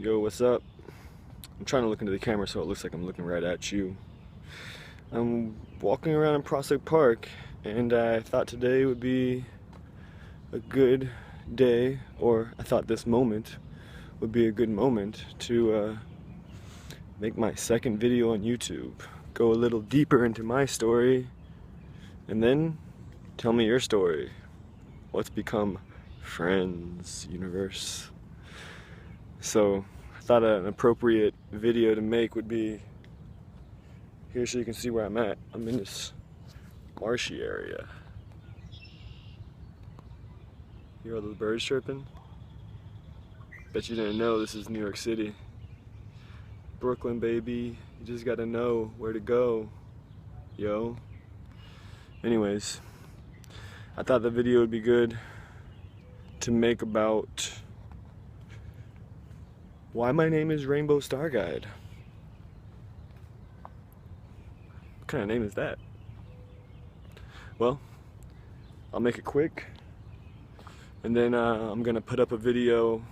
Yo, what's up? I'm trying to look into the camera so it looks like I'm looking right at you. I'm walking around in Prospect Park and I thought today would be a good day, or I thought this moment would be a good moment to make my second video on YouTube. Go a little deeper into my story and then tell me your story. Let's become friends, universe. So I thought an appropriate video to make would be here so you can see where I'm at. I'm in this marshy area. Hear all those birds chirping? Bet you didn't know this is New York City. Brooklyn, baby. You just gotta know where to go, yo. Anyways, I thought the video would be good to make about why my name is Rainbow Star Guide. What kind of name is that? Well, I'll make it quick, and then I'm gonna put up a video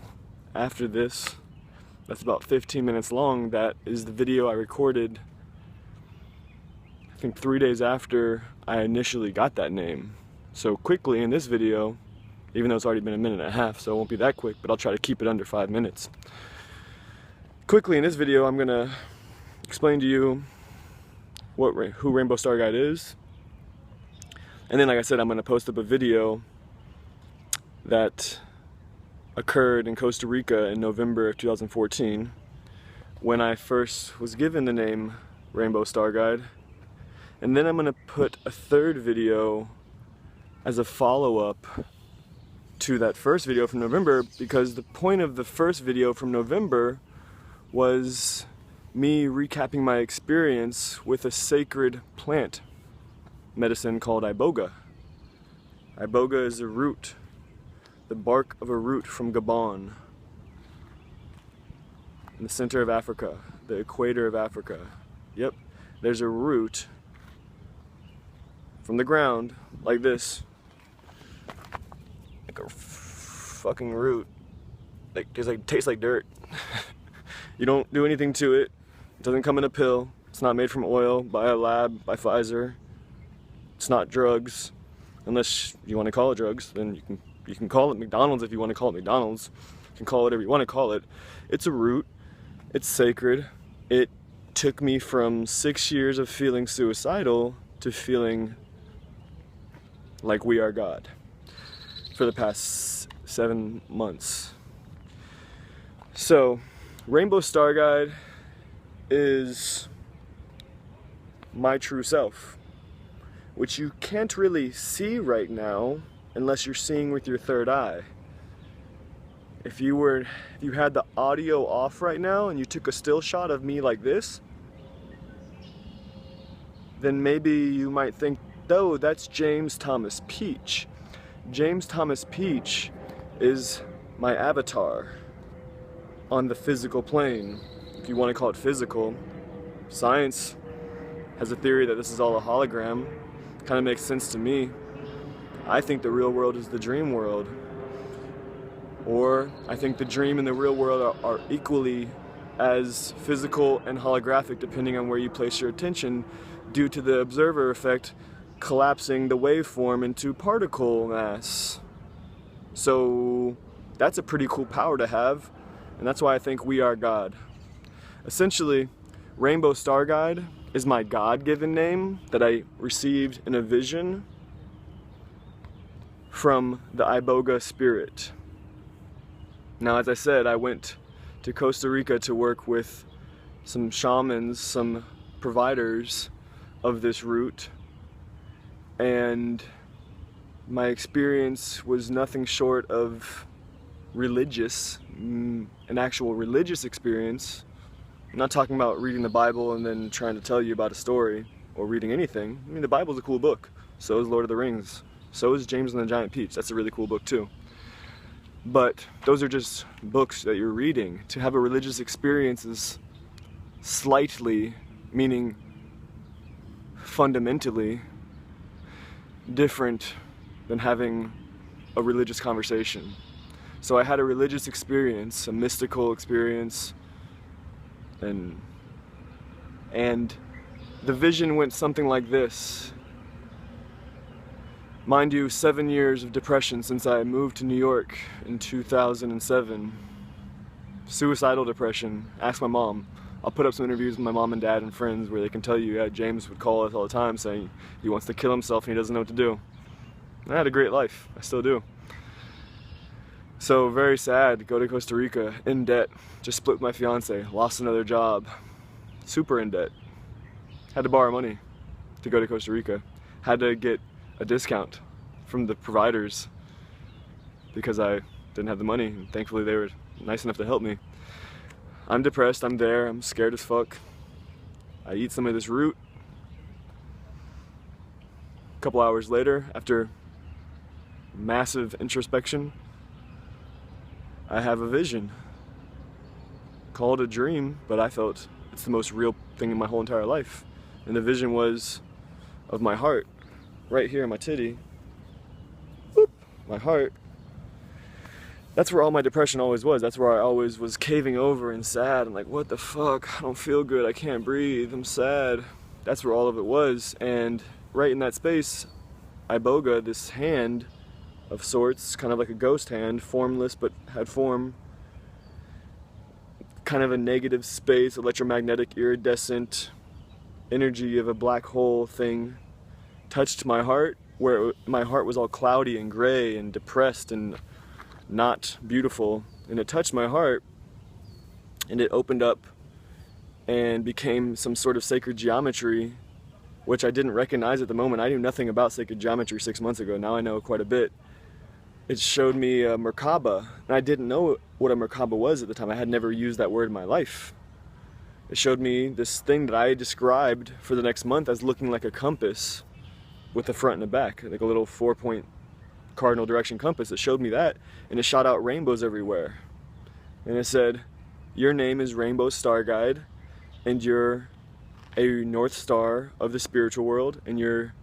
after this that's about 15 minutes long. That is the video I recorded, I think 3 days after I initially got that name. So quickly in this video, even though it's already been a minute and a half, so it won't be that quick, but I'll try to keep it under 5 minutes. Quickly in this video, I'm gonna explain to you who Rainbow Star Guide is, and then, like I said, I'm gonna post up a video that occurred in Costa Rica in November of 2014 when I first was given the name Rainbow Star Guide, and then I'm gonna put a third video as a follow-up to that first video from November, because the point of the first video from November was me recapping my experience with a sacred plant medicine called Iboga. Iboga is a root, the bark of a root from Gabon, in the center of Africa, the equator of Africa. Yep, there's a root from the ground, like this, like a fucking root, like tastes like dirt. You don't do anything to it. It doesn't come in a pill. It's not made from oil by a lab, by Pfizer. It's not drugs, unless you want to call it drugs. Then you can call it McDonald's if you want to call it McDonald's. You can call it whatever you want to call it. It's a root. It's sacred. It took me from 6 years of feeling suicidal to feeling like we are God for the past 7 months. So, Rainbow Star Guide is my true self, which you can't really see right now unless you're seeing with your third eye. If you had the audio off right now and you took a still shot of me like this, then maybe you might think, oh, that's James Thomas Peach. James Thomas Peach is my avatar on the physical plane, if you want to call it physical. Science has a theory that this is all a hologram. Kind of makes sense to me. I think the real world is the dream world. Or I think the dream and the real world are equally as physical and holographic, depending on where you place your attention, due to the observer effect collapsing the waveform into particle mass. So that's a pretty cool power to have. And that's why I think we are God. Essentially, Rainbow Star Guide is my God-given name that I received in a vision from the Iboga spirit. Now, as I said, I went to Costa Rica to work with some shamans, some providers of this root, and my experience was nothing short of religious, an actual religious experience. I'm not talking about reading the Bible and then trying to tell you about a story, or reading anything. I mean, the Bible's a cool book. So is Lord of the Rings. So is James and the Giant Peach. That's a really cool book too. But those are just books that you're reading. To have a religious experience is slightly, meaning fundamentally, different than having a religious conversation. So I had a religious experience, a mystical experience, and the vision went something like this. Mind you, 7 years of depression since I moved to New York in 2007. Suicidal depression. Ask my mom. I'll put up some interviews with my mom and dad and friends where they can tell you, yeah, James would call us all the time saying he wants to kill himself and he doesn't know what to do. I had a great life. I still do. So very sad, go to Costa Rica, in debt, just split with my fiance, lost another job, super in debt. Had to borrow money to go to Costa Rica. Had to get a discount from the providers because I didn't have the money, and thankfully they were nice enough to help me. I'm depressed, I'm there, I'm scared as fuck. I eat some of this root. A couple hours later, after massive introspection, I have a vision. Call it a dream, but I felt it's the most real thing in my whole entire life. And the vision was of my heart, right here in my titty. Boop, my heart. That's where all my depression always was. That's where I always was caving over and sad. I'm like, what the fuck? I don't feel good. I can't breathe. I'm sad. That's where all of it was. And right in that space, Iboga, this hand of sorts, kind of like a ghost hand, formless but had form, kind of a negative space, electromagnetic, iridescent energy of a black hole thing, touched my heart, where my heart was all cloudy and gray and depressed and not beautiful, and it touched my heart and it opened up and became some sort of sacred geometry, which I didn't recognize at the moment. I knew nothing about sacred geometry 6 months ago. Now I know quite a bit. It showed me a Merkaba, and I didn't know what a Merkaba was at the time. I had never used that word in my life. It showed me this thing that I described for the next month as looking like a compass with a front and a back, like a little 4-point cardinal direction compass. It showed me that, and it shot out rainbows everywhere. And it said, your name is Rainbow Star Guide, and you're a North Star of the spiritual world, and you're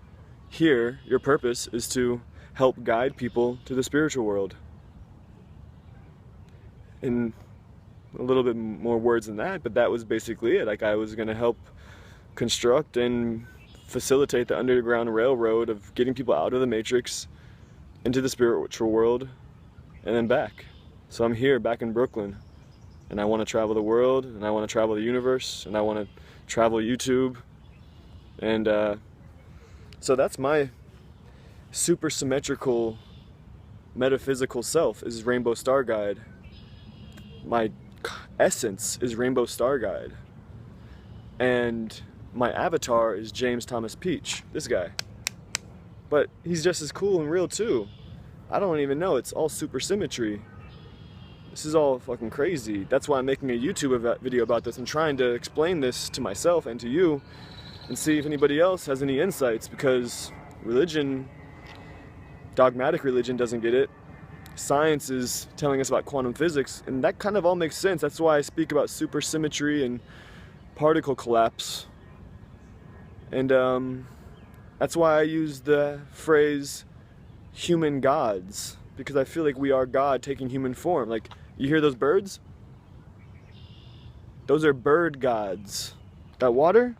here, your purpose is to help guide people to the spiritual world. And a little bit more words than that, but that was basically it. Like, I was going to help construct and facilitate the underground railroad of getting people out of the matrix into the spiritual world and then back. So I'm here back in Brooklyn, and I want to travel the world, and I want to travel the universe, and I want to travel YouTube. And so that's my super symmetrical metaphysical self, is Rainbow Star Guide. My essence is Rainbow Star Guide, and my avatar is James Thomas Peach, this guy. But he's just as cool and real too. I don't even know, it's all super symmetry. This is all fucking crazy. That's why I'm making a YouTube video about this and trying to explain this to myself and to you and see if anybody else has any insights, because religion, dogmatic religion, doesn't get it. Science is telling us about quantum physics, and that kind of all makes sense. That's why I speak about supersymmetry and particle collapse. And that's why I use the phrase human gods, because I feel like we are God taking human form. Like, you hear those birds? Those are bird gods. That water?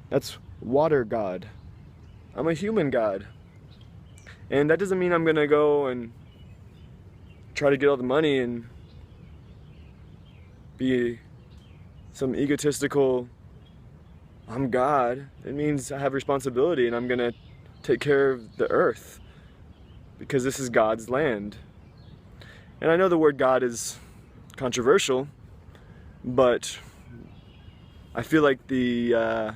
That's water god. I'm a human god. And that doesn't mean I'm gonna go and try to get all the money and be some egotistical, I'm God. It means I have responsibility, and I'm gonna take care of the earth, because this is God's land. And I know the word God is controversial, but I feel like the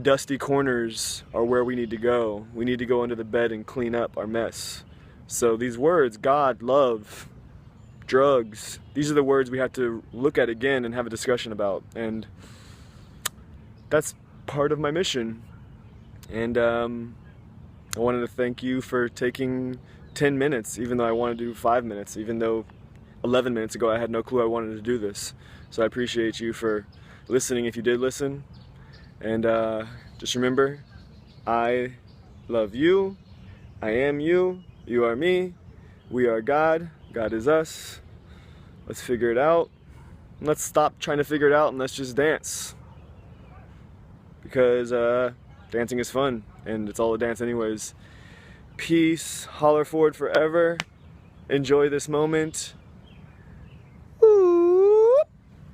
dusty corners are where we need to go. We need to go under the bed and clean up our mess. So these words, God, love, drugs, these are the words we have to look at again and have a discussion about. And that's part of my mission. And I wanted to thank you for taking 10 minutes, even though I wanted to do 5 minutes, even though 11 minutes ago I had no clue I wanted to do this. So I appreciate you for listening if you did listen. And just remember, I love you, I am you, you are me, we are God, God is us. Let's figure it out. Let's stop trying to figure it out and let's just dance. Because dancing is fun and it's all a dance anyways. Peace, holler forward forever. Enjoy this moment.